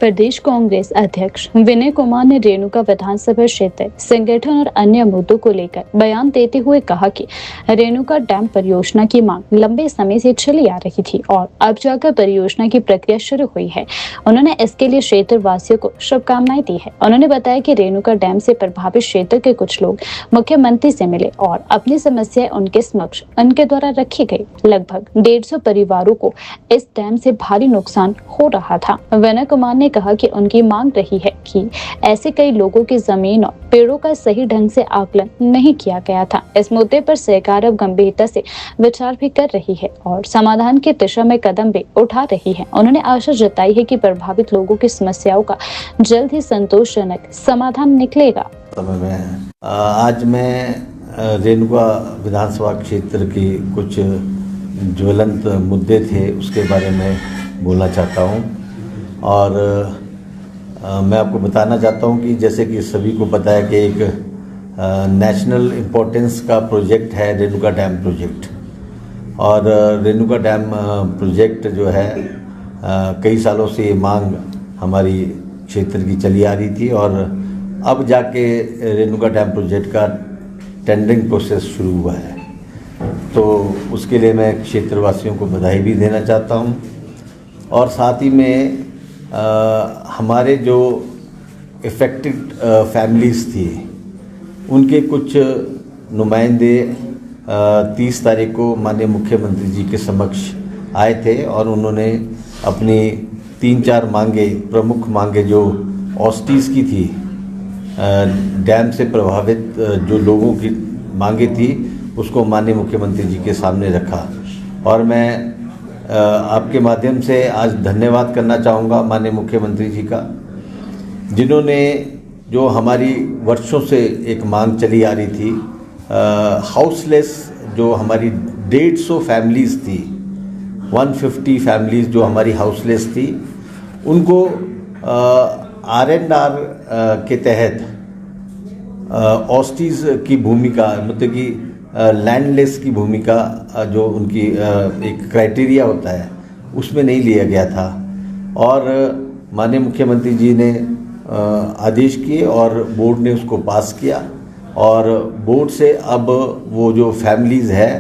प्रदेश कांग्रेस अध्यक्ष विनय कुमार ने रेणुका विधानसभा क्षेत्र संगठन और अन्य मुद्दों को लेकर बयान देते हुए कहा कि रेणुका डैम परियोजना की मांग लंबे समय से चली आ रही थी और अब जाकर परियोजना की प्रक्रिया शुरू हुई है। उन्होंने इसके लिए क्षेत्र वासियों को शुभकामनाएं दी है। उन्होंने बताया कि रेणुका डैम से प्रभावित क्षेत्र के कुछ लोग मुख्यमंत्री से मिले और अपनी समस्याएं उनके समक्ष उनके द्वारा रखी गई। लगभग 150 परिवारों को इस डैम से भारी नुकसान हो रहा था। विनय कुमार ने कहा कि उनकी मांग रही है कि ऐसे कई लोगों की जमीन और पेड़ों का सही ढंग से आकलन नहीं किया गया था। इस मुद्दे पर सरकार अब गंभीरता से विचार भी कर रही है और समाधान की दिशा में कदम भी उठा रही है। उन्होंने आशा जताई है कि प्रभावित लोगों की समस्याओं का जल्द ही संतोषजनक समाधान निकलेगा। आज मैं रेणुका विधानसभा क्षेत्र की कुछ ज्वलंत मुद्दे थे उसके बारे में बोलना चाहता हूँ और मैं आपको बताना चाहता हूँ कि जैसे कि सभी को पता है कि एक नेशनल इम्पोर्टेंस का प्रोजेक्ट है रेणुका डैम प्रोजेक्ट। और रेणुका डैम प्रोजेक्ट जो है कई सालों से ये मांग हमारी क्षेत्र की चली आ रही थी और अब जाके रेणुका डैम प्रोजेक्ट का टेंडरिंग प्रोसेस शुरू हुआ है। तो उसके लिए मैं क्षेत्रवासियों को बधाई भी देना चाहता हूँ और साथ ही में हमारे जो इफ़ेक्टेड फैमिलीज़ थी उनके कुछ नुमाइंदे 30 तारीख को माननीय मुख्यमंत्री जी के समक्ष आए थे और उन्होंने अपनी 3-4 मांगे प्रमुख मांगे जो ऑस्टीज़ की थी, डैम से प्रभावित जो लोगों की मांगे थी उसको माननीय मुख्यमंत्री जी के सामने रखा। और मैं आपके माध्यम से आज धन्यवाद करना चाहूँगा माननीय मुख्यमंत्री जी का, जिन्होंने जो हमारी वर्षों से एक मांग चली आ रही थी, हाउसलेस जो हमारी 150 फैमिलीज़ थी, 150 फैमिलीज़ जो हमारी हाउसलेस थी, उनको R&R के तहत ऑस्टीज़ की भूमिका मतलब कि लैंडलेस की भूमिका जो उनकी एक क्राइटेरिया होता है उसमें नहीं लिया गया था। और माननीय मुख्यमंत्री जी ने आदेश किए और बोर्ड ने उसको पास किया और बोर्ड से अब वो जो फैमिलीज़ है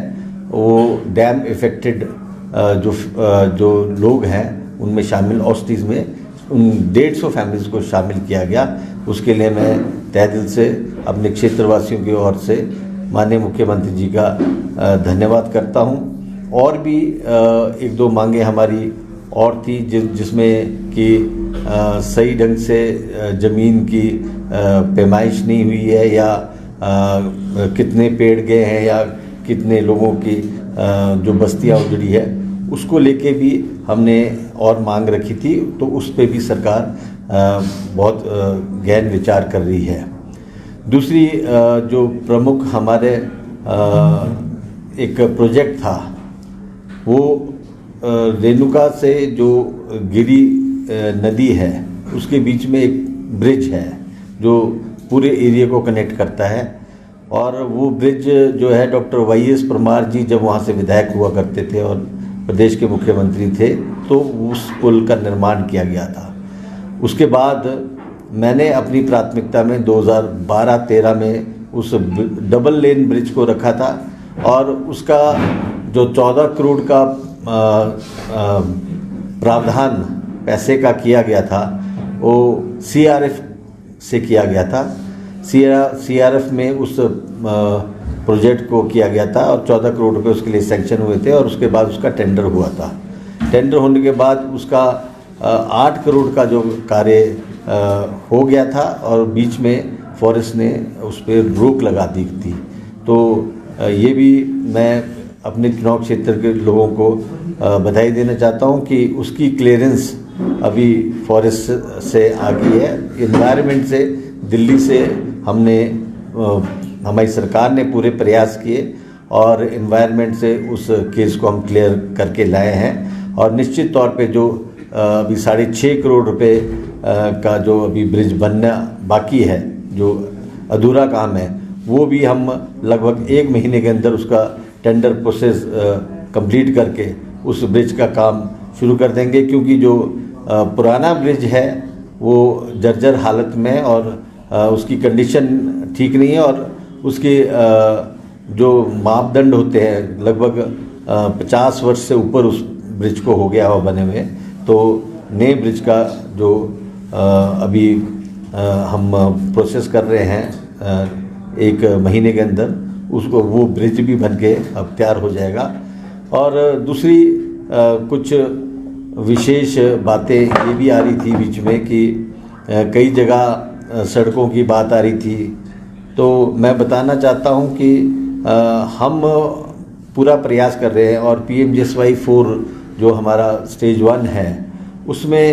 वो डैम इफ़ेक्टेड जो लोग हैं उनमें शामिल ऑस्टीज़ में उन 150 फैमिलीज़ को शामिल किया गया। उसके लिए मैं तहे दिल से अपने क्षेत्रवासियों की ओर से माननीय मुख्यमंत्री जी का धन्यवाद करता हूँ। और भी 1-2 मांगे हमारी और थी जिसमें कि सही ढंग से ज़मीन की पैमाइश नहीं हुई है या कितने पेड़ गए हैं या कितने लोगों की जो बस्तियाँ उजड़ी है उसको लेके भी हमने और मांग रखी थी। तो उस पे भी सरकार बहुत गहन विचार कर रही है। दूसरी जो प्रमुख हमारे एक प्रोजेक्ट था वो रेणुका से जो गिरी नदी है उसके बीच में एक ब्रिज है जो पूरे एरिया को कनेक्ट करता है। और वो ब्रिज जो है डॉक्टर YS परमार जी जब वहाँ से विधायक हुआ करते थे और प्रदेश के मुख्यमंत्री थे तो उस पुल का निर्माण किया गया था। उसके बाद मैंने अपनी प्राथमिकता में 2012-13 में उस डबल लेन ब्रिज को रखा था और उसका जो 14 करोड़ का प्रावधान पैसे का किया गया था वो CRF से किया गया था। CRF में उस प्रोजेक्ट को किया गया था और 14 करोड़ रुपये उसके लिए सैंक्शन हुए थे और उसके बाद उसका टेंडर हुआ था। टेंडर होने के बाद उसका 8 करोड़ का जो कार्य हो गया था और बीच में फॉरेस्ट ने उस पर रोक लगा दी थी। तो ये भी मैं अपने चुनाव क्षेत्र के लोगों को बधाई देना चाहता हूँ कि उसकी क्लियरेंस अभी फॉरेस्ट से आ गई है। एनवायरनमेंट से दिल्ली से हमारी सरकार ने पूरे प्रयास किए और एनवायरनमेंट से उस केस को हम क्लियर करके लाए हैं। और निश्चित तौर पे जो अभी 6.5 करोड़ रुपए का जो अभी ब्रिज बनना बाकी है, जो अधूरा काम है, वो भी हम लगभग 1 महीने के अंदर उसका टेंडर प्रोसेस कंप्लीट करके उस ब्रिज का काम शुरू कर देंगे। क्योंकि जो पुराना ब्रिज है वो जर्जर हालत में और उसकी कंडीशन ठीक नहीं है और उसके जो मापदंड होते हैं लगभग 50 वर्ष से ऊपर उस ब्रिज को हो गया हो बने हुए। तो नए ब्रिज का जो अभी हम प्रोसेस कर रहे हैं 1 महीने के अंदर उसको वो ब्रिज भी बन के अब तैयार हो जाएगा। और दूसरी कुछ विशेष बातें ये भी आ रही थी बीच में कि कई जगह सड़कों की बात आ रही थी। तो मैं बताना चाहता हूँ कि हम पूरा प्रयास कर रहे हैं और PMGSY 4 जो हमारा स्टेज 1 है उसमें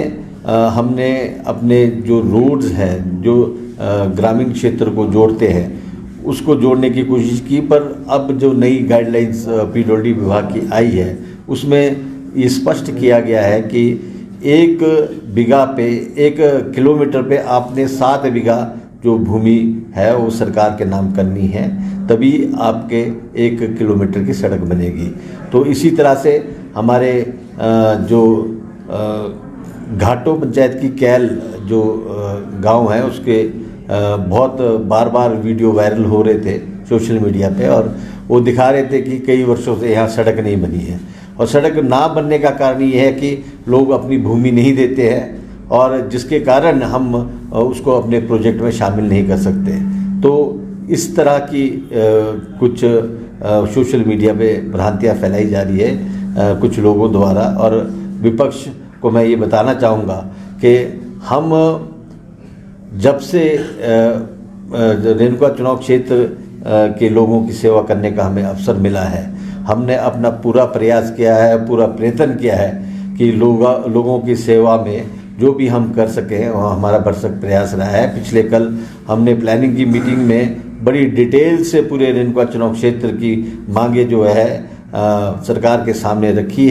हमने अपने जो रोड्स हैं जो ग्रामीण क्षेत्र को जोड़ते हैं उसको जोड़ने की कोशिश की। पर अब जो नई गाइडलाइंस PWD विभाग की आई है उसमें ये स्पष्ट किया गया है कि 1 बीघा पे 1 किलोमीटर पे आपने 7 बीघा जो भूमि है वो सरकार के नाम करनी है, तभी आपके 1 किलोमीटर की सड़क बनेगी। तो इसी तरह से हमारे जो घाटों पंचायत की कैल जो गांव है उसके बहुत बार बार वीडियो वायरल हो रहे थे सोशल मीडिया पे और वो दिखा रहे थे कि कई वर्षों से यहाँ सड़क नहीं बनी है। और सड़क ना बनने का कारण ये है कि लोग अपनी भूमि नहीं देते हैं और जिसके कारण हम उसको अपने प्रोजेक्ट में शामिल नहीं कर सकते। तो इस तरह की कुछ सोशल मीडिया पे भ्रांतियाँ फैलाई जा रही है कुछ लोगों द्वारा। और विपक्ष को मैं ये बताना चाहूँगा कि हम जब से रेणुका चुनाव क्षेत्र के लोगों की सेवा करने का हमें अवसर मिला है, हमने अपना पूरा प्रयास किया है, पूरा प्रयत्न किया है कि लोगों की सेवा में जो भी हम कर सकें वह हमारा भरसक प्रयास रहा है। पिछले कल हमने प्लानिंग की मीटिंग में बड़ी डिटेल से पूरे रेणुका चुनाव क्षेत्र की मांगे जो है सरकार के सामने रखी है।